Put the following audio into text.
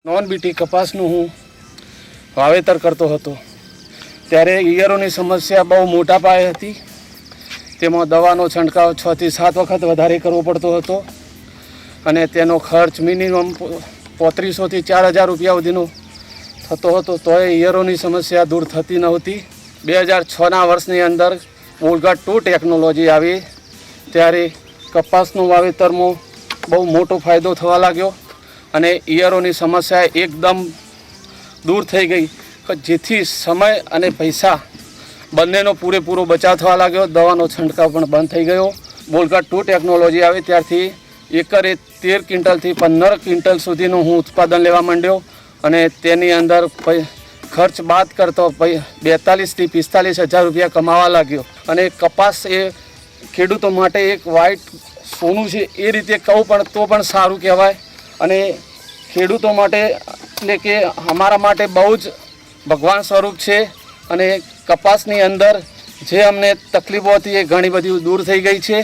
Non BT કપાસનું હું વાવેતર કરતો હતો ત્યારે ઈયળોની સમસ્યા બહુ મોટા પાયે હતી. તેમાં દવાનો છંટકાવ 6 થી 7 વખત વધારે કરવો પડતો હતો અને તેનો ખર્ચ મિનિમમ 3500 થી 4000 રૂપિયા સુધીનો થતો હતો. તોય ઈયળોની સમસ્યા દૂર થતી નહોતી. 2006ના વર્ષની અંદર ઓલ્ગા 2 ટેકનોલોજી આવી ત્યારે કપાસનું વાવેતરમાં બહુ મોટો ફાયદો થવા લાગ્યો અને ઈયળોની સમસ્યા એકદમ દૂર થઈ ગઈ, જેથી સમય અને પૈસા બંનેનો પૂરેપૂરો બચાવ થવા લાગ્યો. દવાનો છંટકાવ પણ બંધ થઈ ગયો. બોલગા 2 ટેકનોલોજી આવી ત્યારથી એકરે 13 ક્વિન્ટલથી 15 ક્વિન્ટલ સુધીનું હું ઉત્પાદન લેવા માંડ્યો અને તેની અંદર ખર્ચ બાદ કરતો 42 થી 45 હજાર રૂપિયા કમાવા લાગ્યો. અને કપાસ એ ખેડૂતો માટે એક વ્હાઇટ સોનું છે એ રીતે કહું પણ તો પણ સારું કહેવાય. અને ખેડૂતો માટે એટલે કે અમારા માટે બહુ જ ભગવાન સ્વરૂપ છે. અને કપાસની અંદર જે અમને તકલીફો હતી એ ઘણી બધી દૂર થઈ ગઈ છે.